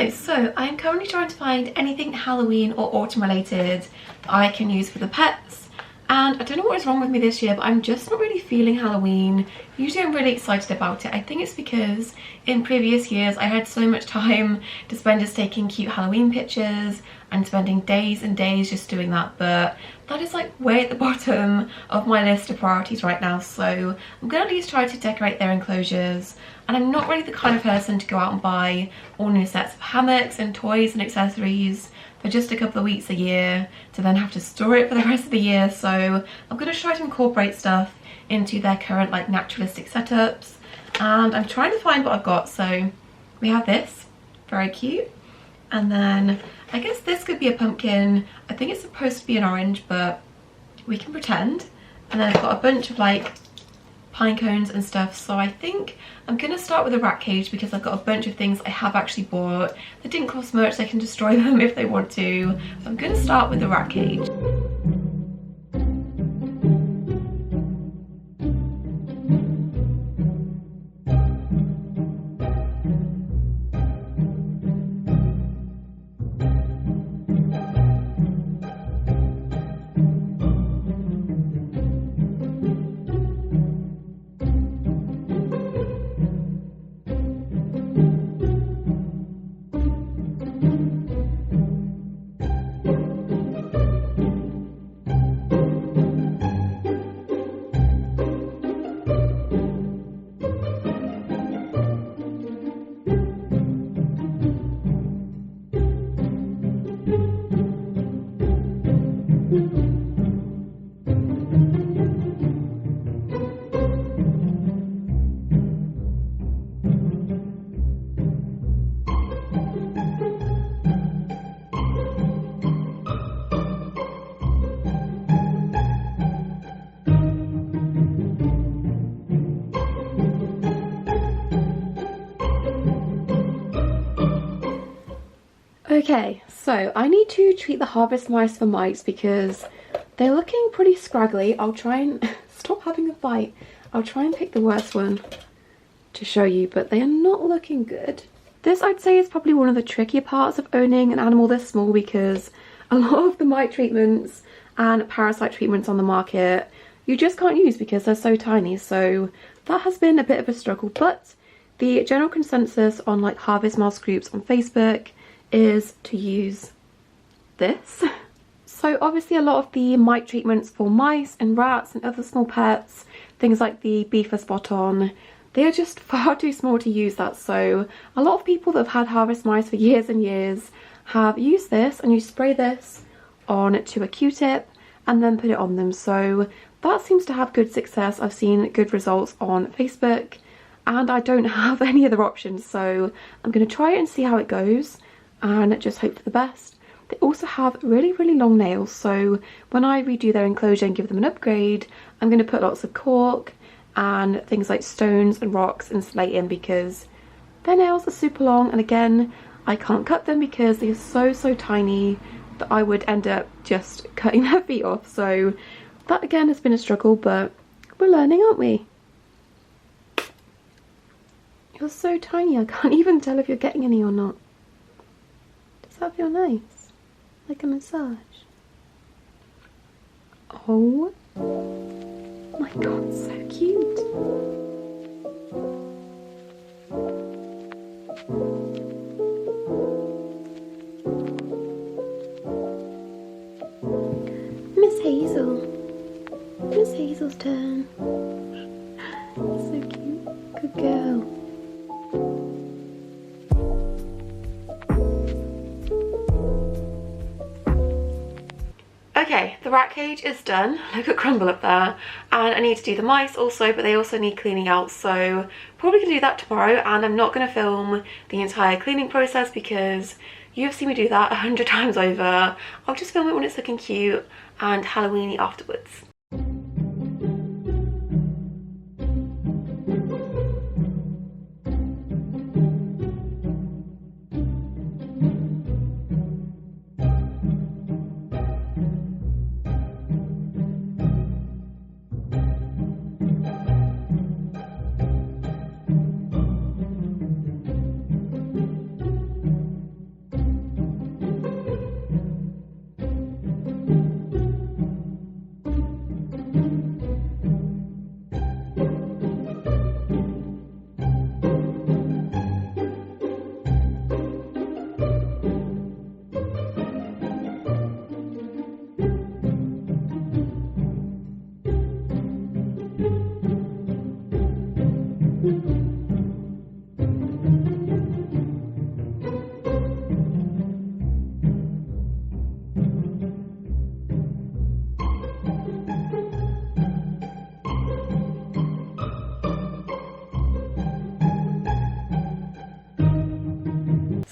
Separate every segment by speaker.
Speaker 1: Guys, so I am currently trying to find anything Halloween or autumn related I can use for the pets, and I don't know what is wrong with me this year, but I'm just not really feeling Halloween. Usually I'm really excited about it. I think it's because in previous years I had so much time to spend just taking cute Halloween pictures and spending days and days just doing that, but that is like way at the bottom of my list of priorities right now. So I'm gonna at least try to decorate their enclosures, and I'm not really the kind of person to go out and buy all new sets of hammocks and toys and accessories for just a couple of weeks a year to then have to store it for the rest of the year. So I'm gonna try to incorporate stuff into their current like naturalistic setups, and I'm trying to find what I've got. So we have this, very cute, and then I guess this could be a pumpkin. I think it's supposed to be an orange, but we can pretend. And then I've got a bunch of like pine cones and stuff. So I think I'm gonna start with a rat cage because I've got a bunch of things I have actually bought that didn't cost much. They can destroy them if they want to. So I'm gonna start with the rat cage. Okay, so I need to treat the harvest mice for mites because they're looking pretty scraggly. I'll try and stop having a fight. I'll try and pick the worst one to show you, but they are not looking good. This, I'd say, is probably one of the trickier parts of owning an animal this small because a lot of the mite treatments and parasite treatments on the market you just can't use because they're so tiny. So that has been a bit of a struggle, but the general consensus on like harvest mouse groups on Facebook is to use this. So obviously a lot of the mite treatments for mice and rats and other small pets, things like the beaver spot on, they are just far too small to use that. So a lot of people that have had harvest mice for years and years have used this, and you spray this on to a Q-tip and then put it on them. So that seems to have good success. I've seen good results on Facebook and I don't have any other options, so I'm going to try it and see how it goes and just hope for the best. They also have really, really long nails, so when I redo their enclosure and give them an upgrade, I'm going to put lots of cork and things like stones and rocks and slate in because their nails are super long, and again, I can't cut them because they are so tiny that I would end up just cutting their feet off. So that again has been a struggle, but we're learning, aren't we? You're so tiny, I can't even tell if you're getting any or not. Does that feel nice? Like a massage? Oh my god, so cute! Miss Hazel. Miss Hazel's turn. So cute. Good girl. Okay, the rat cage is done. Look at Crumble up there. And I need to do the mice also, but they also need cleaning out, so probably gonna do that tomorrow. And I'm not gonna film the entire cleaning process because you've seen me do that 100 times over. I'll just film it when it's looking cute and Halloweeny afterwards.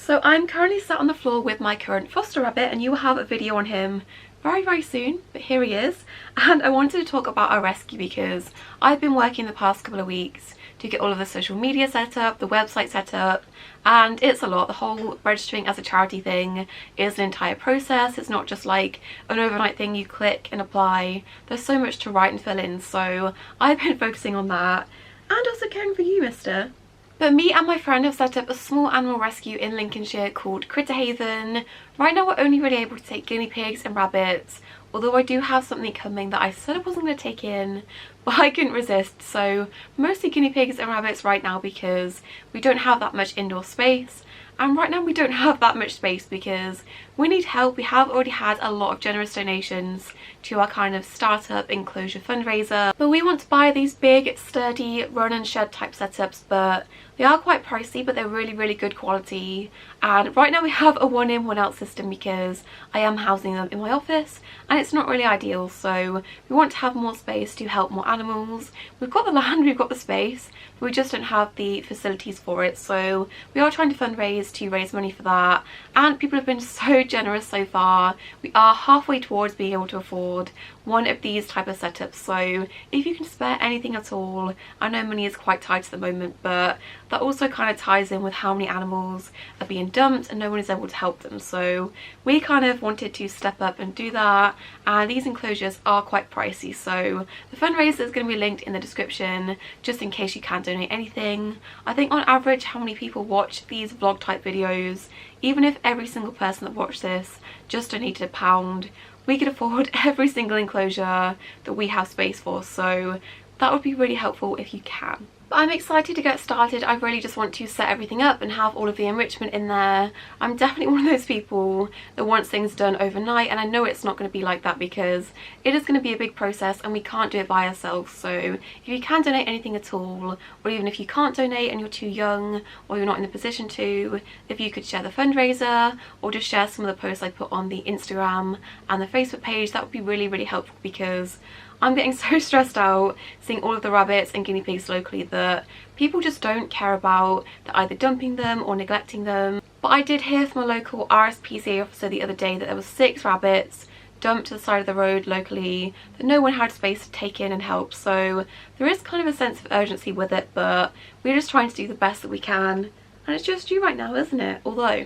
Speaker 1: So I'm currently sat on the floor with my current foster rabbit, and you will have a video on him very soon, but here he is. And I wanted to talk about our rescue because I've been working the past couple of weeks to get all of the social media set up, the website set up, and it's a lot. The whole registering as a charity thing is an entire process. It's not just like an overnight thing you click and apply. There's so much to write and fill in, so I've been focusing on that and also caring for you, mister. But me and my friend have set up a small animal rescue in Lincolnshire called Critter Haven. Right now we're only really able to take guinea pigs and rabbits, although I do have something coming that I said I wasn't going to take in, but I couldn't resist. So mostly guinea pigs and rabbits right now because we don't have that much indoor space. And right now we don't have that much space because we need help. We have already had a lot of generous donations to our kind of startup enclosure fundraiser, but we want to buy these big sturdy run and shed type setups, but they are quite pricey, but they're really good quality. And right now we have a one in one out system because I am housing them in my office and it's not really ideal, so we want to have more space to help more animals. We've got the land, we've got the space, but we just don't have the facilities for it, so we are trying to fundraise to raise money for that, and people have been so generous so far. We are halfway towards being able to afford one of these type of setups, so if you can spare anything at all. I know money is quite tight at the moment, but that also kind of ties in with how many animals are being dumped and no one is able to help them, so we kind of wanted to step up and do that. And these enclosures are quite pricey, so the fundraiser is going to be linked in the description just in case you can't donate anything. I think on average how many people watch these vlog type videos, even if every single person that watched this just donated £1, we could afford every single enclosure that we have space for, so that would be really helpful if you can. But I'm excited to get started. I really just want to set everything up and have all of the enrichment in there. I'm definitely one of those people that wants things done overnight, and I know it's not going to be like that because it is going to be a big process and we can't do it by ourselves. So if you can donate anything at all, or even if you can't donate and you're too young or you're not in a position to, if you could share the fundraiser or just share some of the posts I put on the Instagram and the Facebook page, that would be really helpful because I'm getting so stressed out seeing all of the rabbits and guinea pigs locally that people just don't care about. They're either dumping them or neglecting them. But I did hear from a local RSPCA officer the other day that there was 6 rabbits dumped to the side of the road locally that no one had space to take in and help. So there is kind of a sense of urgency with it, but we're just trying to do the best that we can. And it's just you right now, isn't it? Although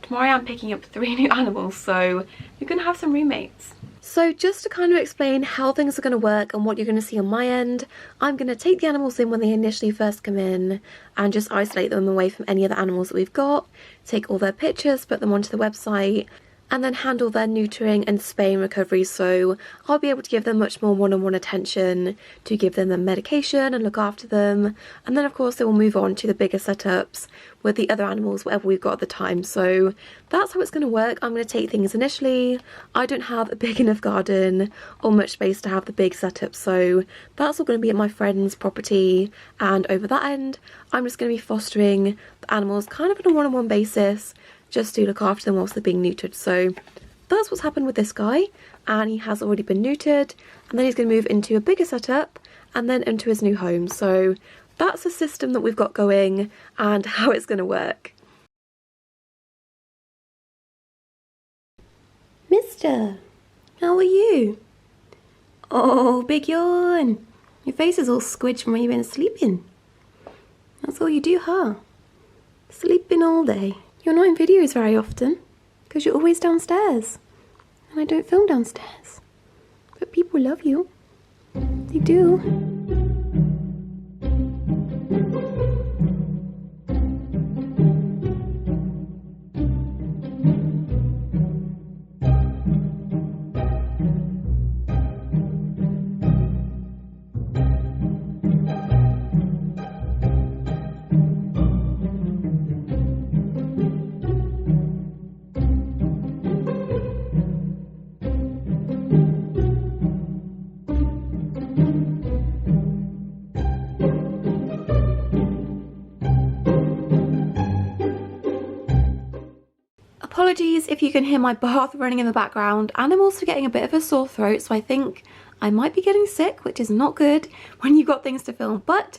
Speaker 1: tomorrow I'm picking up 3 new animals, so you're gonna have some roommates. So just to kind of explain how things are going to work and what you're going to see on my end, I'm going to take the animals in when they initially first come in and just isolate them away from any other animals that we've got, take all their pictures, put them onto the website, and then handle their neutering and spaying recovery. So I'll be able to give them much more one-on-one attention, to give them the medication and look after them, and then of course they will move on to the bigger setups with the other animals, whatever we've got at the time. So that's how it's going to work. I'm going to take things initially. I don't have a big enough garden or much space to have the big setup, so that's all going to be at my friend's property, and over that end I'm just going to be fostering the animals kind of on a one-on-one basis, just to look after them whilst they're being neutered. So that's what's happened with this guy, and he has already been neutered, and then he's going to move into a bigger setup and then into his new home. So that's the system that we've got going and how it's going to work. Mister, how are you? Oh, big yawn. Your face is all squidged from where you've been sleeping. That's all you do, huh? Sleeping all day. You're not in videos very often because you're always downstairs and I don't film downstairs, but people love you. They do. Apologies if you can hear my bath running in the background, and I'm also getting a bit of a sore throat, so I think I might be getting sick, which is not good when you've got things to film, but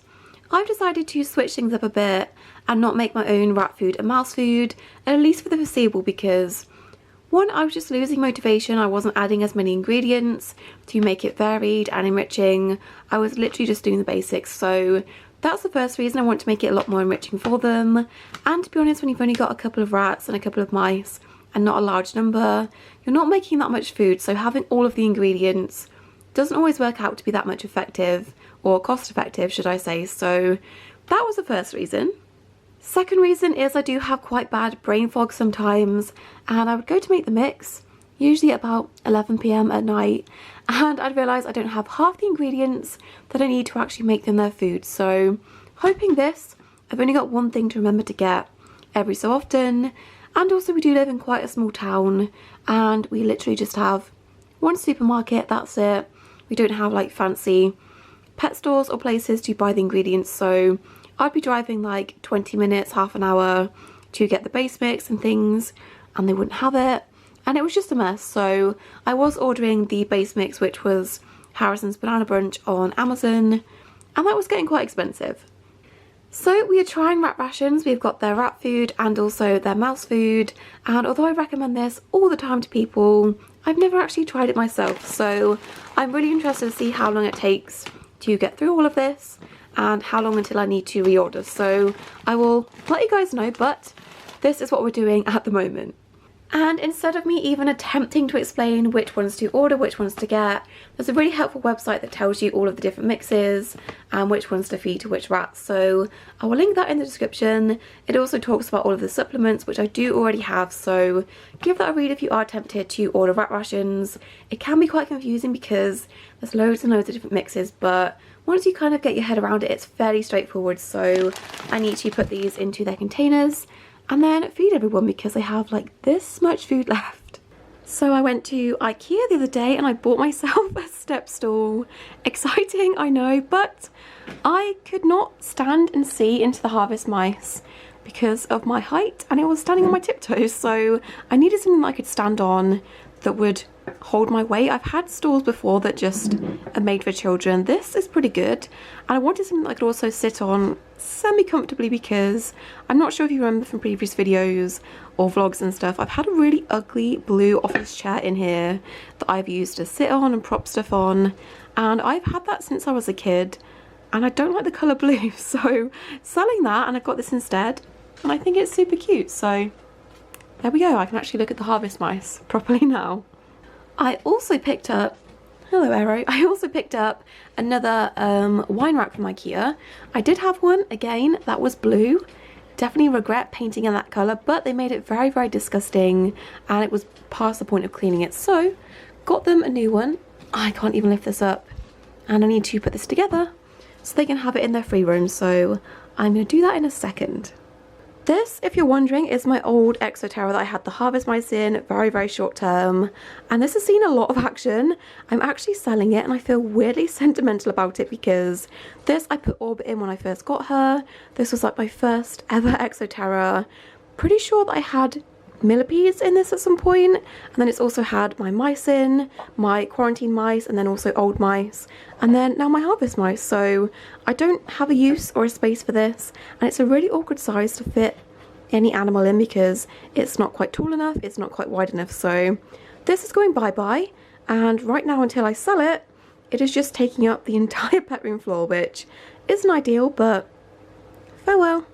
Speaker 1: I've decided to switch things up a bit and not make my own rat food and mouse food, at least for the foreseeable, because one, I was just losing motivation. I wasn't adding as many ingredients to make it varied and enriching. I was literally just doing the basics, so that's the first reason I want to make it a lot more enriching for them. And to be honest, when you've only got a couple of rats and a couple of mice and not a large number, you're not making that much food, so having all of the ingredients doesn't always work out to be that much effective, or cost effective should I say. So that was the first reason. Second reason is I do have quite bad brain fog sometimes, and I would go to make the mix, usually at about 11 PM at night, and I'd realise I don't have half the ingredients that I need to actually make them their food. So hoping this, I've only got one thing to remember to get every so often, and also we do live in quite a small town, and we literally just have one supermarket, that's it. We don't have like fancy pet stores or places to buy the ingredients, so I'd be driving like 20 minutes, half an hour to get the base mix and things, and they wouldn't have it, and it was just a mess. So I was ordering the base mix, which was Harrison's Banana Brunch, on Amazon, and that was getting quite expensive. So we are trying rat rations. We've got their rat food and also their mouse food, and although I recommend this all the time to people, I've never actually tried it myself, so I'm really interested to see how long it takes to get through all of this and how long until I need to reorder. So I will let you guys know, but this is what we're doing at the moment. And instead of me even attempting to explain which ones to order, which ones to get, there's a really helpful website that tells you all of the different mixes and which ones to feed to which rats. So I will link that in the description. It also talks about all of the supplements, which I do already have, so give that a read if you are tempted to order rat rations. It can be quite confusing because there's loads and loads of different mixes, but once you kind of get your head around it, it's fairly straightforward. So I need to put these into their containers and then feed everyone because they have like this much food left. So I went to IKEA the other day and I bought myself a step stool. Exciting, I know, but I could not stand and see into the harvest mice because of my height, and it was standing on my tiptoes, so I needed something that I could stand on that would hold my weight. I've had stools before that just are made for children. This is pretty good, and I wanted something that I could also sit on semi-comfortably because I'm not sure if you remember from previous videos or vlogs and stuff, I've had a really ugly blue office chair in here that I've used to sit on and prop stuff on, and I've had that since I was a kid, and I don't like the colour blue, so selling that, and I've got this instead, and I think it's super cute. So there we go, I can actually look at the harvest mice properly now. I also picked up, hello Arrow, I also picked up another wine rack from IKEA. I did have one, again, that was blue. Definitely regret painting in that colour, but they made it very, very disgusting, and it was past the point of cleaning it. So, got them a new one. I can't even lift this up, and I need to put this together so they can have it in their free room. So, I'm going to do that in a second. This, if you're wondering, is my old Exoterra that I had the harvest mice in, very, very short term, and this has seen a lot of action. I'm actually selling it, and I feel weirdly sentimental about it because this I put Orbit in when I first got her. This was like my first ever Exoterra. Pretty sure that I had millipedes in this at some point, and then it's also had my mice in, my quarantine mice, and then also old mice, and then now my harvest mice. So I don't have a use or a space for this, and it's a really awkward size to fit any animal in because it's not quite tall enough, it's not quite wide enough. So this is going bye-bye, and right now until I sell it, it is just taking up the entire pet room floor, which isn't ideal, but farewell.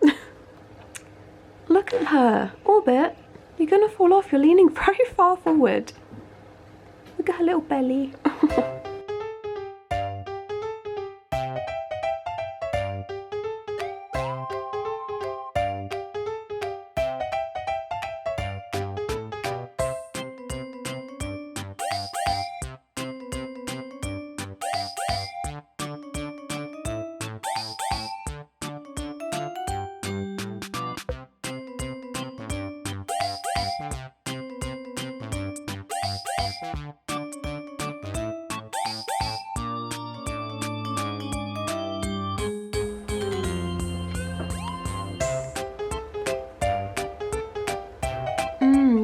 Speaker 1: Look at her, Orbit. You're gonna fall off, you're leaning very far forward. Look at her little belly.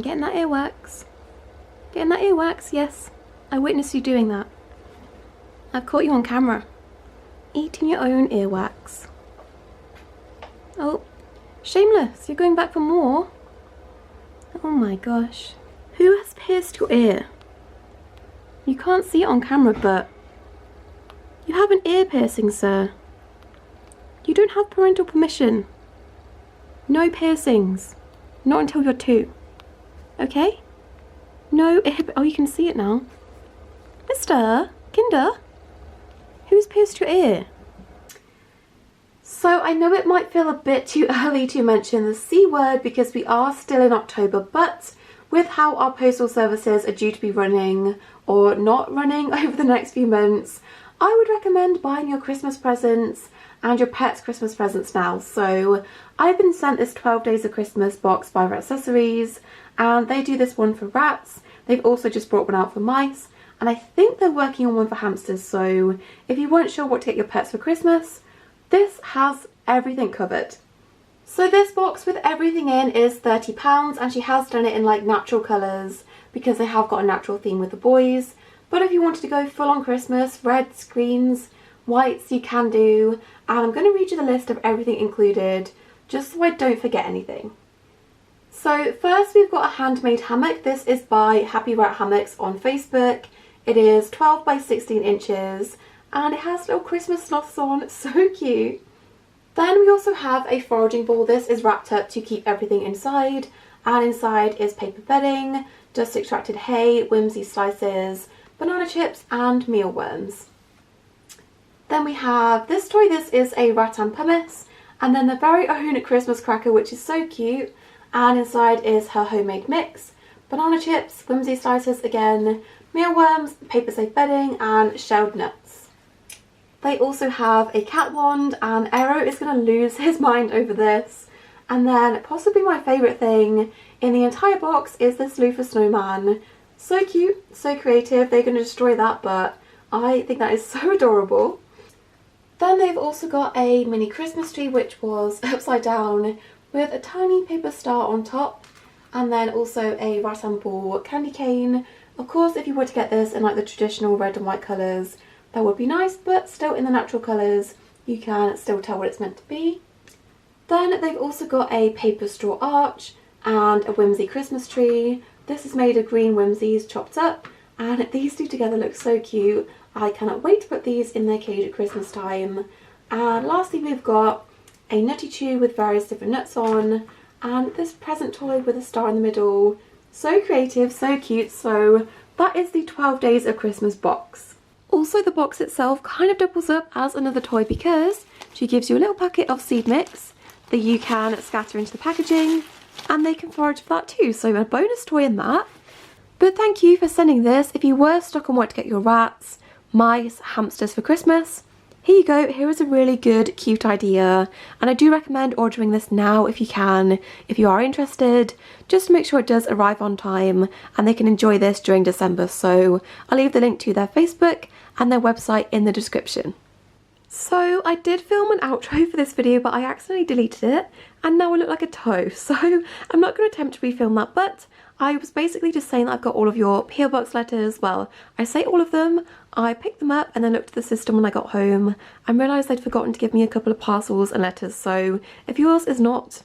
Speaker 1: Getting that earwax. Getting that earwax, yes. I witnessed you doing that. I've caught you on camera. Eating your own earwax. Oh, Shameless, you're going back for more? Oh my gosh. Who has pierced your ear? You can't see it on camera, but you have an ear piercing, sir. You don't have parental permission. No piercings. Not until you're 2. Okay? No ear... Oh, you can see it now. Mr. Kinder? Who's pierced your ear? So I know it might feel a bit too early to mention the C word because we are still in October, but with how our postal services are due to be running or not running over the next few months, I would recommend buying your Christmas presents and your pet's Christmas presents now. So I've been sent this 12 Days of Christmas box by Accessories, and they do this one for rats. They've also just brought one out for mice, and I think they're working on one for hamsters. So if you weren't sure what to get your pets for Christmas, this has everything covered. So this box with everything in is £30, and she has done it in like natural colours because they have got a natural theme with the boys. But if you wanted to go full on Christmas, reds, greens, whites, you can do. And I'm going to read you the list of everything included just so I don't forget anything. So first we've got a handmade hammock. This is by Happy Rat Hammocks on Facebook. It is 12 by 16 inches and it has little Christmas sloths on. So cute. Then we also have a foraging ball. This is wrapped up to keep everything inside, and inside is paper bedding, dust extracted hay, whimsy slices, banana chips and mealworms. Then we have this toy. This is a rattan pumice, and then the very own Christmas cracker, which is so cute, and inside is her homemade mix, banana chips, whimsy slices again, mealworms, paper safe bedding and shelled nuts. They also have a cat wand, and Aero is going to lose his mind over this. And then possibly my favourite thing in the entire box is this loofah snowman. So cute, so creative. They're going to destroy that, but I think that is so adorable. Then they've also got a mini Christmas tree, which was upside down with a tiny paper star on top, and then also a rattan ball candy cane. Of course, if you were to get this in like the traditional red and white colours, that would be nice, but still in the natural colours, you can still tell what it's meant to be. Then they've also got a paper straw arch and a whimsy Christmas tree. This is made of green whimsies chopped up, and these two together look so cute. I cannot wait to put these in their cage at Christmas time. And lastly, we've got a nutty chew with various different nuts on, and this present toy with a star in the middle. So creative, so cute. So that is the 12 Days of Christmas box. Also, the box itself kind of doubles up as another toy because she gives you a little packet of seed mix that you can scatter into the packaging, and they can forage for that too, so a bonus toy in that. But thank you for sending this. If you were stuck on what to get your rats, mice, hamsters for Christmas, here you go. Here is a really good, cute idea, and I do recommend ordering this now if you can, if you are interested, just to make sure it does arrive on time and they can enjoy this during December. So I'll leave the link to their Facebook and their website in the description. So I did film an outro for this video, but I accidentally deleted it, and now I look like a toe, so I'm not going to attempt to refilm that. But I was basically just saying that I've got all of your PO Box letters. Well, I say all of them. I picked them up and then looked at the system when I got home and realised they'd forgotten to give me a couple of parcels and letters. So if yours is not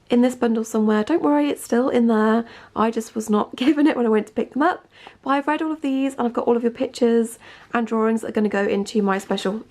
Speaker 1: in this bundle somewhere, don't worry, it's still in there. I just was not given it when I went to pick them up. But I've read all of these, and I've got all of your pictures and drawings that are going to go into my special,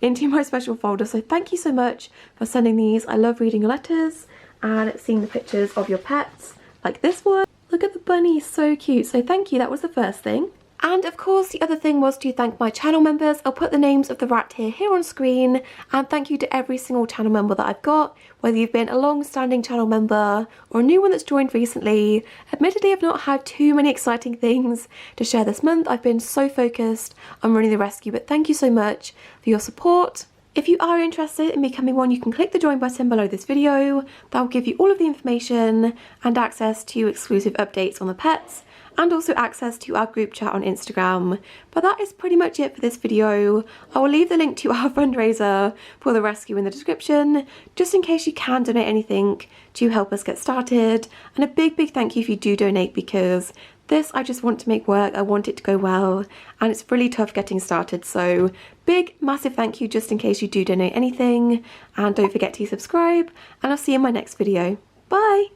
Speaker 1: into my special folder. So thank you so much for sending these. I love reading your letters and seeing the pictures of your pets, like this one. Look at the bunny, so cute. So thank you, that was the first thing. And of course the other thing was to thank my channel members. I'll put the names of the rat here on screen, and thank you to every single channel member that I've got, whether you've been a long-standing channel member or a new one that's joined recently. Admittedly, I've not had too many exciting things to share this month. I've been so focused on running the rescue, but thank you so much for your support. If you are interested in becoming one, you can click the join button below this video. That will give you all of the information and access to exclusive updates on the pets, and also access to our group chat on Instagram. But that is pretty much it for this video. I will leave the link to our fundraiser for the rescue in the description, just in case you can donate anything to help us get started. And a big thank you if you do donate, because This I just want to make work, I want it to go well, and it's really tough getting started, so big massive thank you just in case you do donate anything, and don't forget to subscribe, and I'll see you in my next video. Bye!